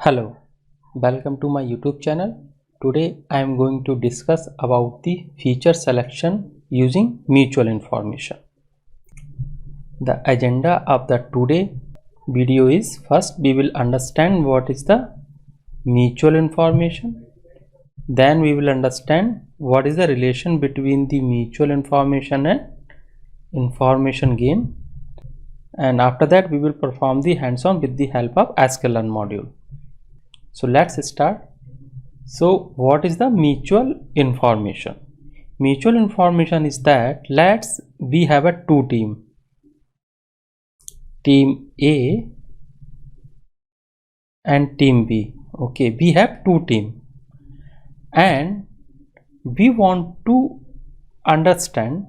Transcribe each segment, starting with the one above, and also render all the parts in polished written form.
Hello, welcome to my YouTube channel. Today I am going to discuss about the feature selection using mutual information. The agenda of the today video is, first we will understand what is the mutual information. Then we will understand what is the relation between the mutual information and information gain. And after that we will perform the hands-on with the help of sklearn module. So let's start. So what is the mutual information? Mutual information is that we have a two team A and team B. Okay, we have two team and we want to understand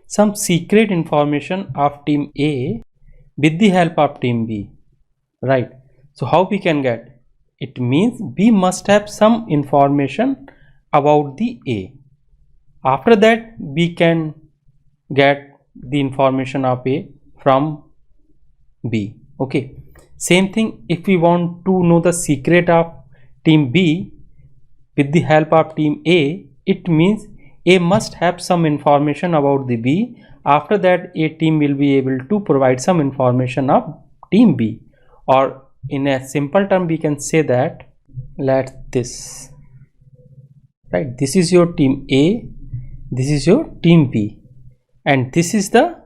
some secret information of team A with the help of team B, right? So how we can get? It means we must have some information about the A. After that we can get the information of A from B. Okay. Same thing, if we want to know the secret of team B with the help of team A, it means A must have some information about the B. After that A team will be able to provide some information of team B, or in a simple term we can say that this is your team A, this is your team B, and this is the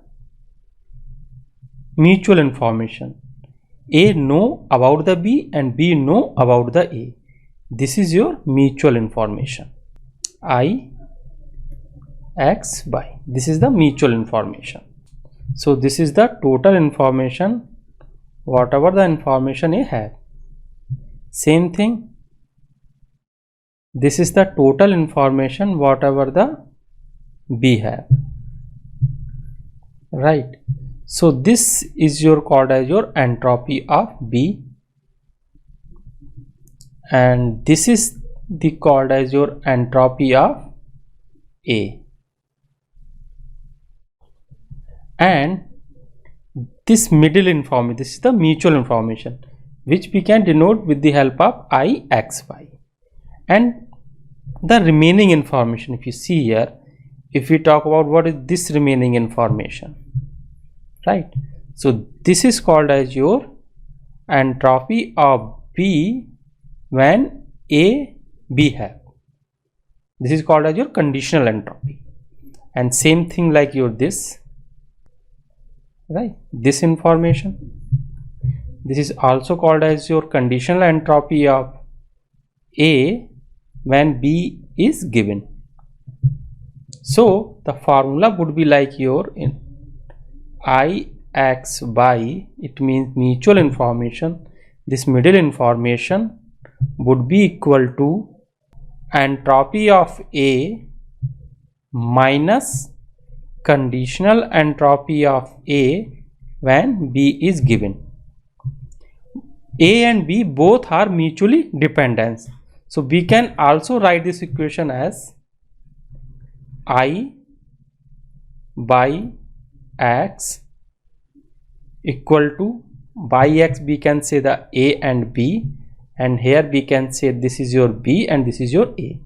mutual information. A know about the B and B know about the A. This is your mutual information. I, X, Y. This is the mutual information. So this is the total information, whatever the information A have. Same thing, this is the total information whatever the B have, right? So this is your called as your entropy of B, and this is the called as your entropy of A, and this middle information, this is the mutual information, which we can denote with the help of I, X, Y. And the remaining information, if you see here, if we talk about what is this remaining information, right? So this is called as your entropy of B when A, B have. This is called as your conditional entropy. And same thing like your this, right? This information, this is also called as your conditional entropy of A when B is given. So the formula would be like your in I, X, Y. It means mutual information. This middle information would be equal to entropy of A minus conditional entropy of A when B is given. A and B both are mutually dependent. So we can also write this equation as I by X equal to, by X we can say the A and B, and here we can say this is your B and this is your A,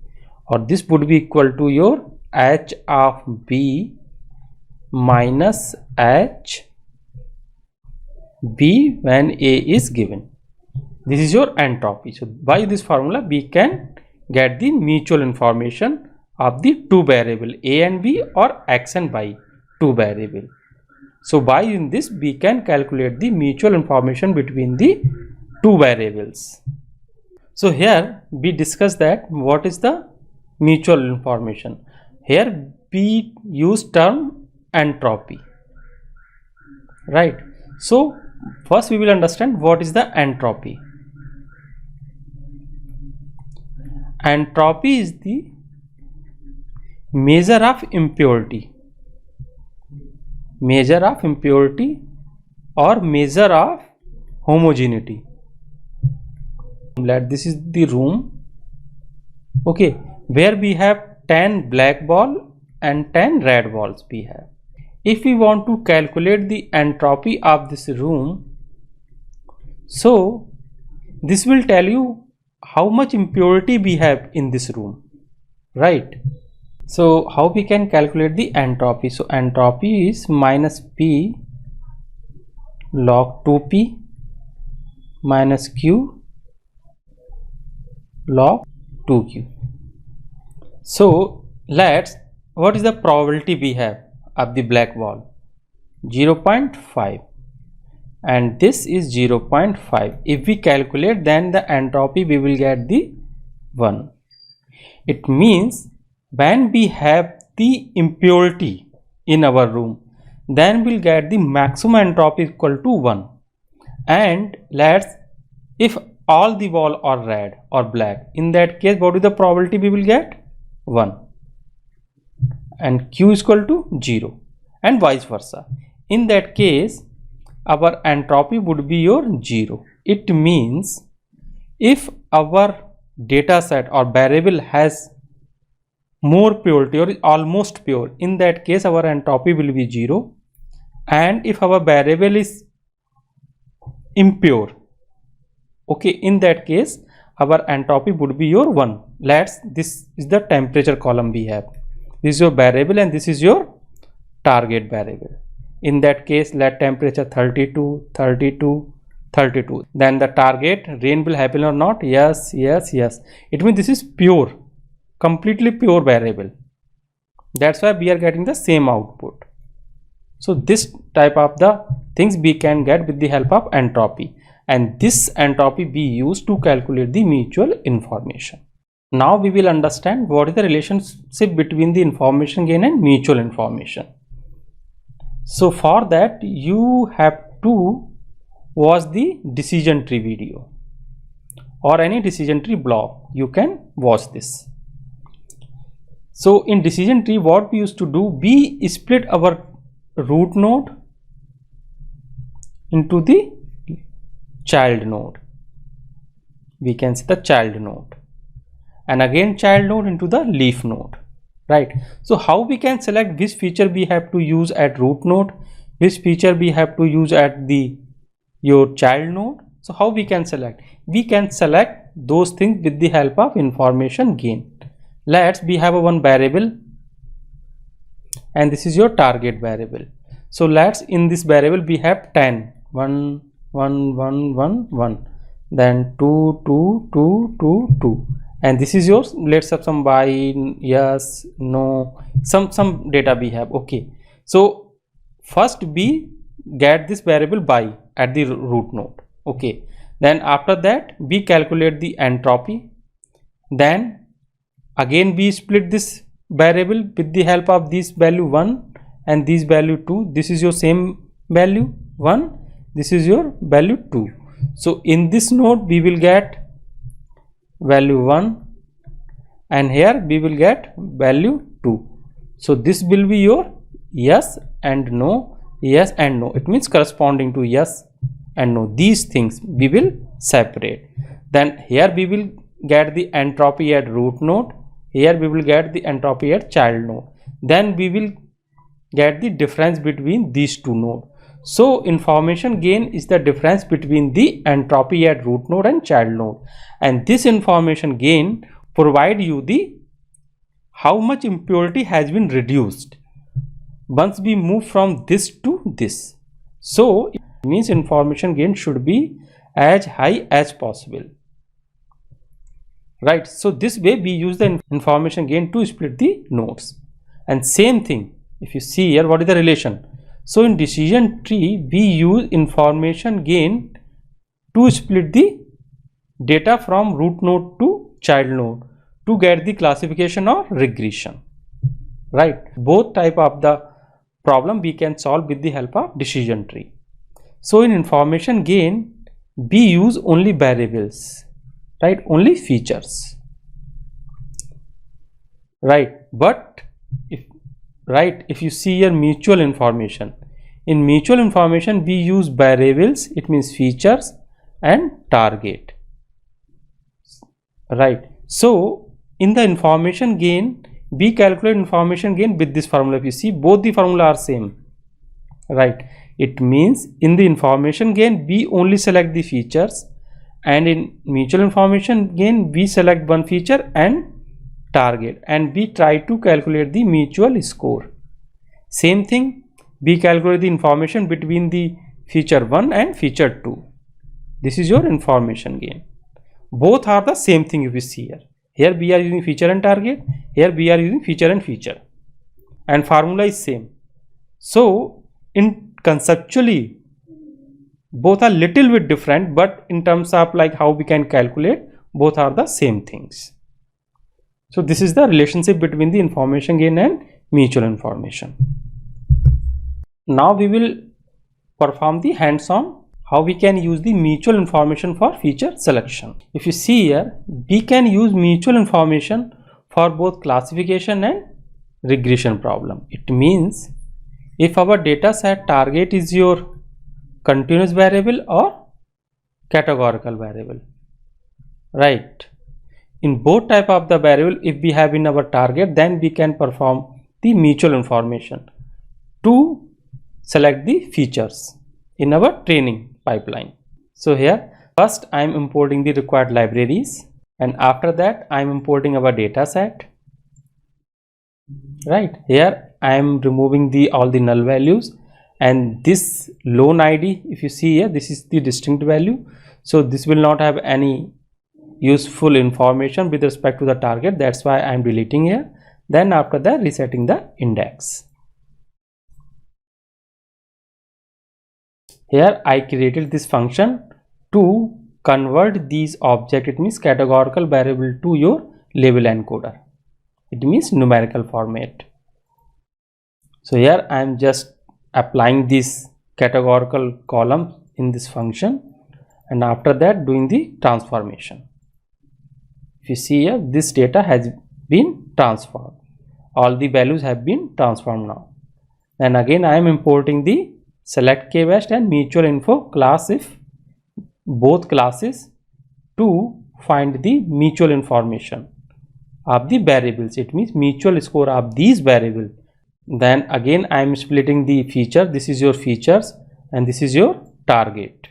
or this would be equal to your H of B minus H B when A is given. This is your entropy. So by this formula we can get the mutual information of the two variable A and B, or X and Y, two variable. So by in this we can calculate the mutual information between the two variables. So here we discuss that what is the mutual information. Here we use term entropy, right? So first we will understand what is the entropy. Entropy is the measure of impurity, or measure of homogeneity. This is the room, okay, where we have 10 black ball and 10 red balls we have. If we want to calculate the entropy of this room, so this will tell you how much impurity we have in this room, right? So how we can calculate the entropy? So entropy is minus P log 2P minus Q log 2Q. So what is the probability we have of the black wall? 0.5, and this is 0.5. If we calculate, then the entropy we will get the 1. It means when we have the impurity in our room, then we'll get the maximum entropy equal to 1. And if all the wall are red or black, in that case what is the probability we will get? 1, and Q is equal to 0, and vice versa. In that case our entropy would be your 0. It means if our data set or variable has more purity or almost pure, in that case our entropy will be 0. And if our variable is impure, okay, in that case our entropy would be your 1. This is the temperature column we have. This is your variable and this is your target variable. In that case, let temperature 32, 32, 32. Then the target rain will happen or not? Yes, yes, yes. It means this is pure, completely pure variable. That's why we are getting the same output. So this type of the things we can get with the help of entropy, and this entropy we use to calculate the mutual information. Now we will understand what is the relationship between the information gain and mutual information. So for that you have to watch the decision tree video or any decision tree blog. You can watch this. So in decision tree, what we used to do, we split our root node into the child node. We can see the child node, and again child node into the leaf node, right? So how we can select which feature we have to use at root node, which feature we have to use at your child node? So how we can select? We can select those things with the help of information gain. We have one variable, and this is your target variable. So in this variable we have 10, 1, 1, 1, 1, 1, then 2, 2, 2, 2, 2, and this is yours. Let's have some by, yes, no, some data we have. Okay, so first we get this variable by at the root node. Okay, then after that we calculate the entropy, then again we split this variable with the help of this value 1 and this value 2. This is your same value 1, this is your value 2. So in this node we will get value 1, and here we will get value 2. So this will be your yes and no, yes and no. It means corresponding to yes and no. These things we will separate. Then here we will get the entropy at root node, here we will get the entropy at child node, then we will get the difference between these two nodes. So information gain is the difference between the entropy at root node and child node, and this information gain provide you the how much impurity has been reduced once we move from this to this. So it means information gain should be as high as possible, right? So this way we use the information gain to split the nodes. And same thing, if you see here, what is the relation? So in decision tree we use information gain to split the data from root node to child node to get the classification or regression, right? Both type of the problem we can solve with the help of decision tree. So in information gain we use only variables, right? Only features, right? But if you see your mutual information, in mutual information we use variables, it means features and target, right? So in the information gain we calculate information gain with this formula. If you see, both the formula are same, right? It means in the information gain we only select the features, and in mutual information again we select one feature and target, and we try to calculate the mutual score. Same thing, we calculate the information between the feature 1 and feature 2. This is your information gain. Both are the same thing. If you see here, here we are using feature and target, here we are using feature and feature, and formula is same. So in conceptually both are little bit different, but in terms of like how we can calculate, both are the same things. So this is the relationship between the information gain and mutual information. Now we will perform the hands-on how we can use the mutual information for feature selection. If you see here, we can use mutual information for both classification and regression problem. It means if our data set target is your continuous variable or categorical variable, right? In both type of the variable, if we have in our target, then we can perform the mutual information to select the features in our training pipeline. So here first I am importing the required libraries, and after that I am importing our data set. Right here I am removing the all the null values, and this loan ID, if you see here, this is the distinct value, so this will not have any useful information with respect to the target. That's why I am deleting here. Then after that, resetting the index. Here I created this function to convert these object, it means categorical variable, to your label encoder. It means numerical format. So here I am just applying this categorical column in this function, and after that doing the transformation. If you see here, this data has been transformed. All the values have been transformed now. And again I am importing the select KBest and mutual info class if both classes to find the mutual information of the variables. It means mutual score of these variables. Then again I am splitting the feature. This is your features and this is your target.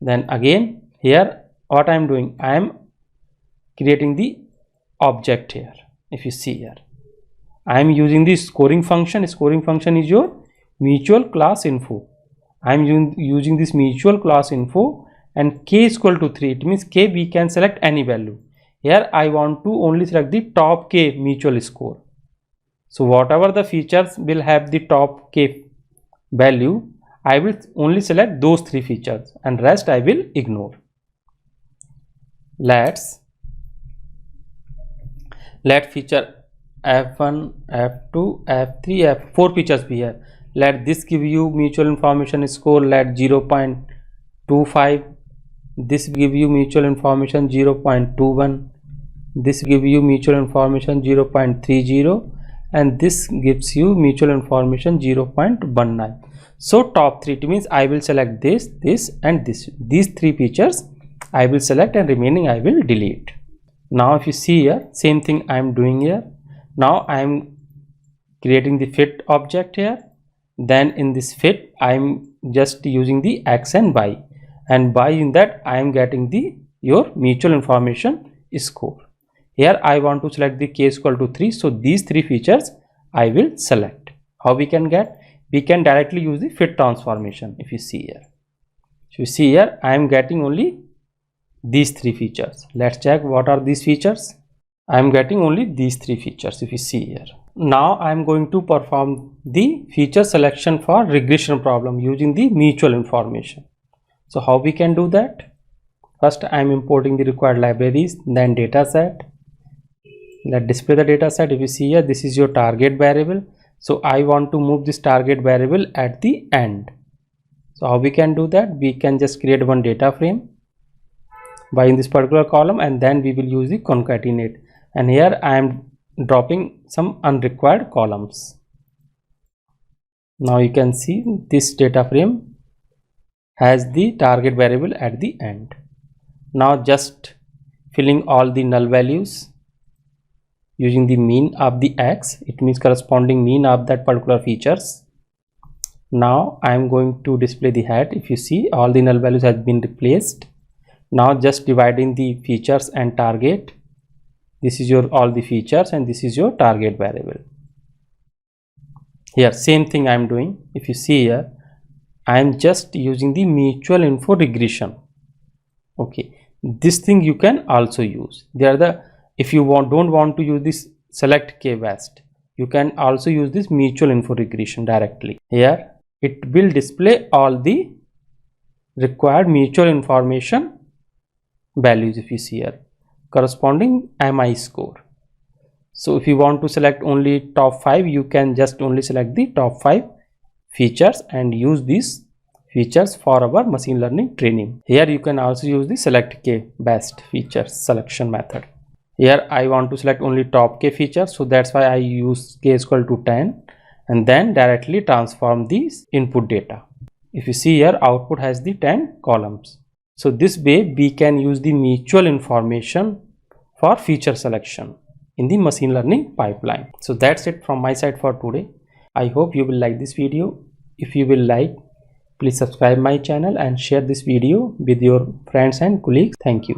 Then again here what I am doing, I am creating the object here. If you see here, I am using the scoring function. Scoring function is your mutual class info. I am using this mutual class info, and k is equal to 3. It means k we can select any value. Here I want to only select the top k mutual score. So whatever the features will have the top k value, I will only select those 3 features and rest I will ignore. Let feature f1, f2, f3, f4 features be here. Let this give you mutual information score, let 0.25, this give you mutual information 0.21, this give you mutual information 0.30, and this gives you mutual information 0.19. So top 3, it means I will select this, this and this. These 3 features I will select and remaining I will delete. Now if you see here, same thing I am doing here. Now I am creating the fit object here. Then in this fit I am just using the x and y, and by in that I am getting the your mutual information score. Here I want to select the k is equal to 3, so these 3 features I will select. How we can get? We can directly use the fit transformation. If you see here, I am getting only these 3 features. Let's check what are these features. I am getting only these 3 features. If you see here, now I am going to perform the feature selection for regression problem using the mutual information. So how we can do that? First I am importing the required libraries, then data set. Let's display the data set. If you see here, this is your target variable. So I want to move this target variable at the end. So how we can do that? We can just create one data frame by in this particular column, and then we will use the concatenate, and here I am dropping some unrequired columns. Now you can see this data frame has the target variable at the end. Now just filling all the null values using the mean of the x, it means corresponding mean of that particular features. Now I am going to display the head. If you see, all the null values have been replaced. Now just dividing the features and target. This is your all the features and this is your target variable. Here same thing I am doing. If you see here, I am just using the mutual info regression. Okay, this thing you can also use. They are the, if you don't want to use this select k best, you can also use this mutual info regression directly. Here it will display all the required mutual information values. If you see here, corresponding MI score. So if you want to select only top 5, you can just only select the top 5 features and use these features for our machine learning training. Here you can also use the select k best features selection method. Here I want to select only top k features, so that's why I use k is equal to 10 and then directly transform these input data. If you see here, output has the 10 columns. So this way we can use the mutual information for feature selection in the machine learning pipeline. So that's it from my side for today. I hope you will like this video. If you will like, please subscribe my channel and share this video with your friends and colleagues. Thank you.